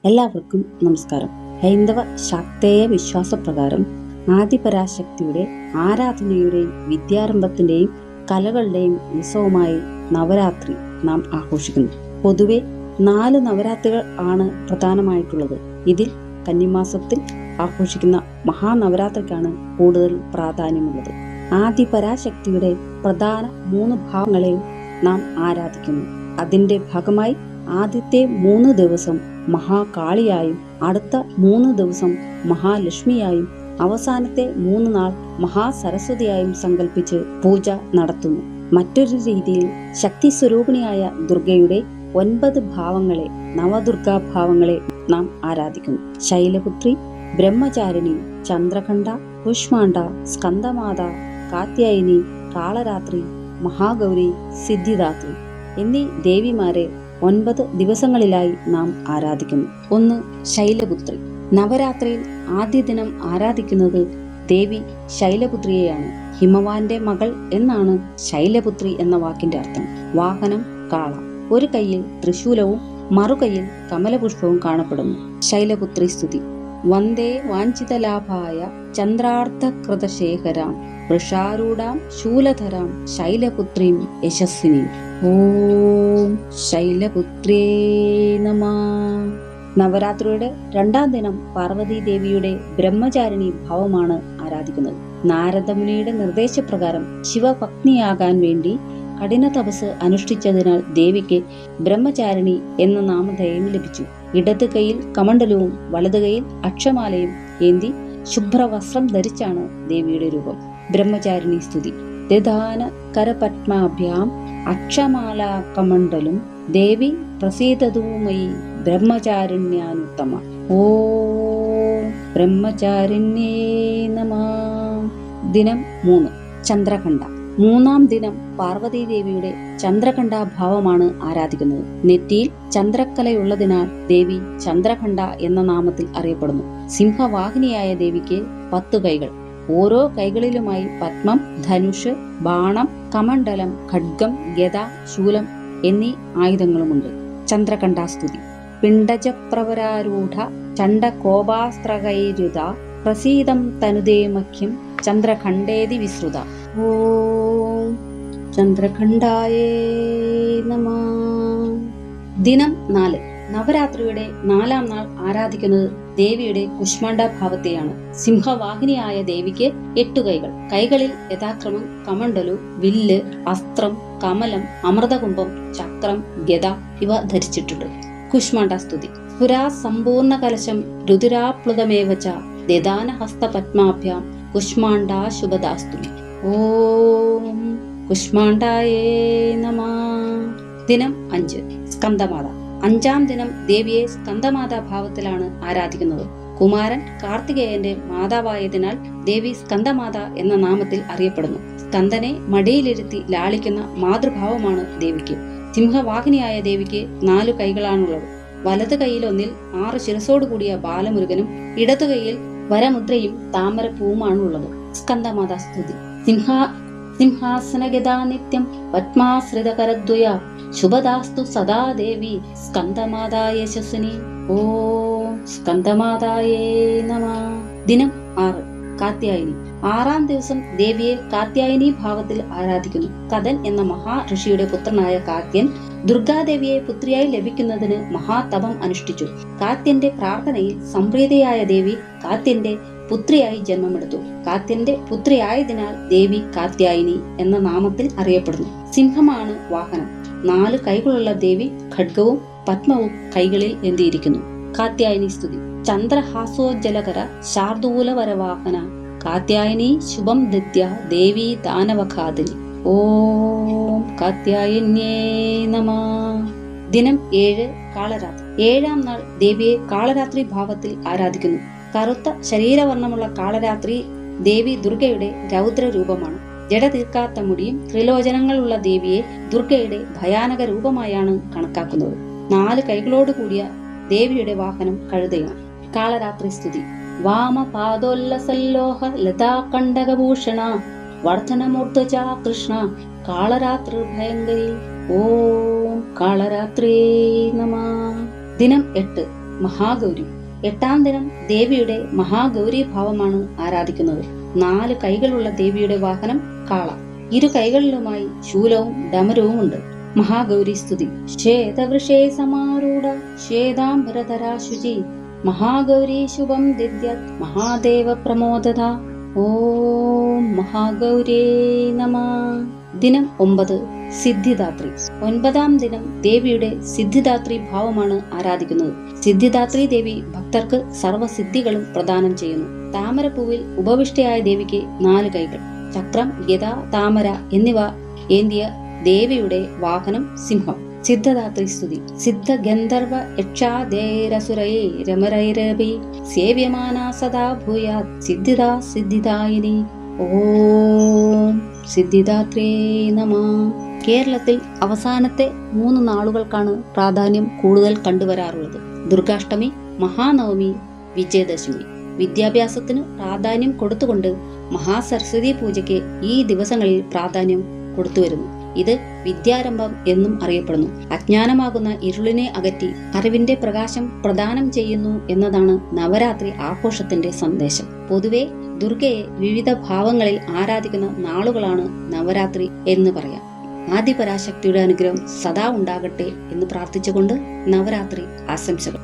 എല്ലാവർക്കും നമസ്കാരം. ഹൈന്ദവ ശാക്തേയ വിശ്വാസപ്രകാരം ആദിപരാശക്തിയുടെ ആരാധനയുടെയും വിദ്യാരംഭത്തിന്റെയും കലകളുടെയും ഉത്സവമായി നവരാത്രി നാം ആഘോഷിക്കുന്നു. പൊതുവെ 4 നവരാത്രികൾ ആണ് പ്രധാനമായിട്ടുള്ളത്. ഇതിൽ കന്നിമാസത്തിൽ ആഘോഷിക്കുന്ന മഹാനവരാത്രിക്കാണ് കൂടുതൽ പ്രാധാന്യമുള്ളത്. ആദിപരാശക്തിയുടെ പ്രധാന 3 ഭാവങ്ങളെയും നാം ആരാധിക്കുന്നു. അതിന്റെ ഭാഗമായി ആദ്യത്തെ 3 ദിവസം മഹാകാളിയായും അടുത്ത 3 ദിവസം മഹാലക്ഷ്മിയായും അവസാനത്തെ 3 നാൾ മഹാസരസ്വതിയായും സങ്കല്പിച്ച് പൂജ നടത്തുന്നു. മറ്റൊരു രീതിയിൽ ശക്തി സ്വരൂപിണിയായ ദുർഗയുടെ 9 ഭാവങ്ങളെ, നവദുർഗാ ഭാവങ്ങളെ നാം ആരാധിക്കുന്നു. ശൈലപുത്രി, ബ്രഹ്മചാരിണി, ചന്ദ്രഖണ്ഡ, കുഷ്മാണ്ഡ, സ്കന്ദമാത, കാത്യായനി, കാളരാത്രി, മഹാഗൗരി, സിദ്ധിദാത്രി എന്നീ ദേവിമാരെ 9 ദിവസങ്ങളിലായി നാം ആരാധിക്കുന്നു. 1. ശൈലപുത്രി. നവരാത്രിയിൽ ആദ്യ ദിനം ആരാധിക്കുന്നത് ദേവി ശൈലപുത്രിയെയാണ്. ഹിമവാന്റെ മകൾ എന്നാണ് ശൈലപുത്രി എന്ന വാക്കിന്റെ അർത്ഥം. വാഹനം കാള. ഒരു കൈയിൽ ത്രിശൂലവും മറുകൈയിൽ കമലപുഷ്പവും കാണപ്പെടുന്നു. ശൈലപുത്രി സ്തുതി. വന്ദേ വാഞ്ചിതലാഭായ ചന്ദ്രാർദ്ധകൃതശേഖരാം വൃഷാരൂഢാം ശൂലധരാം ശൈലപുത്രീം യശസ്വിനി. ഓം ശൈലപുത്രേ നമഃ. നവരാത്രിയുടെ 2ാം ദിനം പാർവതി ദേവിയുടെ ബ്രഹ്മചാരിണി ഭാവമാണ് ആരാധിക്കുന്നത്. നാരദമുനിയുടെ നിർദ്ദേശപ്രകാരം ശിവഭക്തിയാകാൻ വേണ്ടി കഠിന തപസ് അനുഷ്ഠിച്ചതിനാൽ ദേവിക്ക് ബ്രഹ്മചാരിണി എന്ന നാമധേയം ലഭിച്ചു. ഇടത് കൈയിൽ കമണ്ഡലവും വലത് കൈയിൽ അക്ഷമാലയും ഏന്തി ശുഭ്രവസ്ത്രം ധരിച്ചാണ് ദേവിയുടെ രൂപം. ബ്രഹ്മചാരിണി സ്തുതി. ദധാന കരപത്മാഭ്യാം അക്ഷമാല കമണ്ഡലും ദേവി പ്രസീദതൂമയി ബ്രഹ്മചാരിണ്യാനുത്തമ. ഓം ബ്രഹ്മചാരിണ്യേ നമഃ. ദിനം 3. ചന്ദ്രഖണ്ഡ. 3ാം ദിനം പാർവതീദേവിയുടെ ചന്ദ്രഖണ്ഡ ഭാവമാണ് ആരാധിക്കുന്നത്. നെറ്റിയിൽ ചന്ദ്രക്കലയുള്ളതിനാൽ ദേവി ചന്ദ്രഖണ്ഡ എന്ന നാമത്തിൽ അറിയപ്പെടുന്നു. സിംഹവാഹിനിയായ ദേവിക്ക് 10 കൈകൾ. ഓരോ കൈകളിലുമായി പത്മം, ധനുഷ്, ബാണം, കമണ്ഡലം, ഖഡ്ഗം, ഗദ, ശൂലം എന്നീ ആയുധങ്ങളുമുണ്ട്. ചന്ദ്രഖണ്ഡാസ്തുതി. പിണ്ടജപ്രവരാരൂഢ ചണ്ഡകോപാസ്ത്രകൈരുത പ്രസീദം തനുദേമഖ്യം ചന്ദ്രഖണ്ഡേതി വിസ്തൃത. ഓം ചന്ദ്രഖണ്ഡായേ നമഃ. ദിനം 4. നവരാത്രിയുടെ 4ാം നാൾ ആരാധിക്കുന്നത് ദേവിയുടെ കുഷ്മാണ്ഡ ഭാവത്തെയാണ്. സിംഹവാഹിനിയായ ദേവിക്ക് 8 കൈകൾ. കൈകളിൽ യഥാക്രമം കമണ്ഡലു, വില്ല്, അസ്ത്രം, കമലം, അമൃതകുംഭം, ചക്രം, ഗദ ഇവ ധരിച്ചിട്ടുണ്ട്. കുഷ്മാണ്ഡ സ്തുതി. പുരാ സമ്പൂർണ്ണ കലശം രുതിരാപ്ലുതമേവച ദദാന ഹസ്തപത്മാഭ്യാം കുഷ്മാണ്ഡ ശുഭദാസ്തുതി. ഓം കുഷ്മാണ്ഡായേ നമഃ. ദിനം 5. സ്കന്ദമാത. 5ാം ദിനം ദേവിയെ സ്കന്ദമാതാ ഭാവത്തിലാണ് ആരാധിക്കുന്നത്. കുമാരൻ കാർത്തികേയന്റെ മാതാവായതിനാൽ ദേവി സ്കന്ദമാത എന്ന നാമത്തിൽ അറിയപ്പെടുന്നു. സ്കന്ദനെ മടിയിലിരുത്തി ലാളിക്കുന്ന മാതൃഭാവമാണ് ദേവിക്ക്. സിംഹവാഹിനിയായ ദേവിക്ക് 4 കൈകളാണുള്ളത്. വലത് കൈയിലൊന്നിൽ 6 ശിരസോടുകൂടിയ ബാലമുരുകനും ഇടതു കൈയിൽ വരമുദ്രയും താമരപ്പൂവുമാണുള്ളത്. സ്കന്ദമാതാ സ്തുതി. സിംഹാസനഗദാ നിത്യം പത്മാശ്രിതകരദ്വയ ശുഭദാസ്തു സദാ ദേവി സ്കന്ദമാതാ യശസ്വിനി. ഓം സ്കന്ദമാതായേ നമഃ. ദിനം 6. കാത്യായനി. 6ാം ദിവസം ദേവിയെ കാത്യായനി ഭാവത്തിൽ ആരാധിക്കുന്നു. കഥൻ എന്ന മഹാ ഋഷിയുടെ പുത്രനായ കാത്യൻ ദുർഗാദേവിയെ പുത്രിയായി ലഭിക്കുന്നതിന് മഹാതപം അനുഷ്ഠിച്ചു. കാത്യന്റെ പ്രാർത്ഥനയിൽ സംപ്രീതയായ ദേവി കാത്യന്റെ പുത്രിയായി ജന്മമെടുത്തു. കാത്യന്റെ പുത്രിയായതിനാൽ ദേവി കാത്യായനി എന്ന നാമത്തിൽ അറിയപ്പെടുന്നു. സിംഹമാണ് വാഹനം. 4 കൈകളുള്ള ദേവി ഖഡ്ഗവും പത്മവും കൈകളിൽ എന്തിയിരിക്കുന്നു. കാത്യായനി സ്തുതി. ചന്ദ്രഹാസോജ്ജലകര ശാർദൂലവരവാഹന കാത്യായനി ശുഭം ദദ്യ ദേവി ദാനവഘാതിനി. ഓം കാത്യായന്യേ നമഃ. ദിനം 7. കാളരാത്രി. 7ാം നാൾ ദേവിയെ കാളരാത്രി ഭാവത്തിൽ ആരാധിക്കുന്നു. കറുത്ത ശരീരവർണ്ണമുള്ള കാളരാത്രി ദേവി ദുർഗയുടെ രൗദ്ര രൂപമാണ്. ജട തീർക്കാത്ത മുടിയും ത്രിലോചനങ്ങളുള്ള ദേവിയെ ദുർഗയുടെ ഭയാനക രൂപമായാണ് കണക്കാക്കുന്നത്. 4 കൈകളോട് കൂടിയ ദേവിയുടെ വാഹനം കഴുതയാണ്. കാളരാത്രി സ്തുതി. വാമപാദോല്ലസല്ലോഹ ലതാകണ്ഠകഭൂഷണ വർദ്ധനമൂർധജ കൃഷ്ണ കാളരാത്രി ഭയങ്കരി. ഓം കാളരാത്രേ നമഃ. ദിനം 8. മഹാഗൗരി. 8-ാം ദിനം ദേവിയുടെ മഹാഗൗരി ഭാവമാണ് ആരാധിക്കുന്നത്. 4 കൈകളുള്ള ദേവിയുടെ വാഹനം കാള. 2 കൈകളിലുമായി ശൂലവും ഡമരവും ഉണ്ട്. മഹാഗൗരി സ്തുതി. ശ്വേതവൃഷേ സമാരൂഢ ശ്വേതാംബരധരാ ശുചി മഹാഗൗരി ശുഭം ദിദ്യത് മഹാദേവ പ്രമോദത. ഓം മഹാഗൗരേ നമഃ. ദിനം 9 സിദ്ധിദാത്രി. 9-ാം ദിനം ദേവിയുടെ സിദ്ധിദാത്രി ഭാവമാണ് ആരാധിക്കുന്നത്. സിദ്ധിദാത്രി ദേവി ഭക്തർക്ക് സർവ്വസിദ്ധികളും പ്രദാനം ചെയ്യുന്നു. താമരപ്പൂവിൽ ഉപവിഷ്ടയായ ദേവിക്ക് 4 കൈകൾ. ചക്രം, ഗദ, താമര എന്നിവ ഏന്തിയ ദേവിയുടെ വാഹനം സിംഹം. സിദ്ധദാത്രി സ്തുതി. സിദ്ധ ഗന്ധർവ യക്ഷാദേരസുരൈ രമരൈരപി സേവ്യമാനാ സദാ ഭൂയാത് സിദ്ധിദാ സിദ്ധിദായിനി. ഓം സിദ്ധിദാത്രേ നമഃ. കേരളത്തിൽ അവസാനത്തെ 3 നാളുകൾക്കാണ് പ്രാധാന്യം കൂടുതൽ കണ്ടുവരാറുള്ളത്. ദുർഗാഷ്ടമി, മഹാനവമി, വിജയദശമി. വിദ്യാഭ്യാസത്തിന് പ്രാധാന്യം കൊടുത്തുകൊണ്ട് മഹാസരസ്വതി പൂജയ്ക്ക് ഈ ദിവസങ്ങളിൽ പ്രാധാന്യം കൊടുത്തുവരുന്നു. ഇത് വിദ്യാരംഭം എന്നും അറിയപ്പെടുന്നു. അജ്ഞാനമാകുന്ന ഇരുളിനെ അകറ്റി അറിവിന്റെ പ്രകാശം പ്രദാനം ചെയ്യുന്നു എന്നതാണ് നവരാത്രി ആഘോഷത്തിന്റെ സന്ദേശം. പൊതുവെ ദുർഗയെ വിവിധ ഭാവങ്ങളിൽ ആരാധിക്കുന്ന നാളുകളാണ് നവരാത്രി എന്ന് പറയാം. ആദിപരാശക്തിയുടെ അനുഗ്രഹം സദാ ഉണ്ടാകട്ടെ എന്ന് പ്രാർത്ഥിച്ചുകൊണ്ട് നവരാത്രി ആശംസകൾ.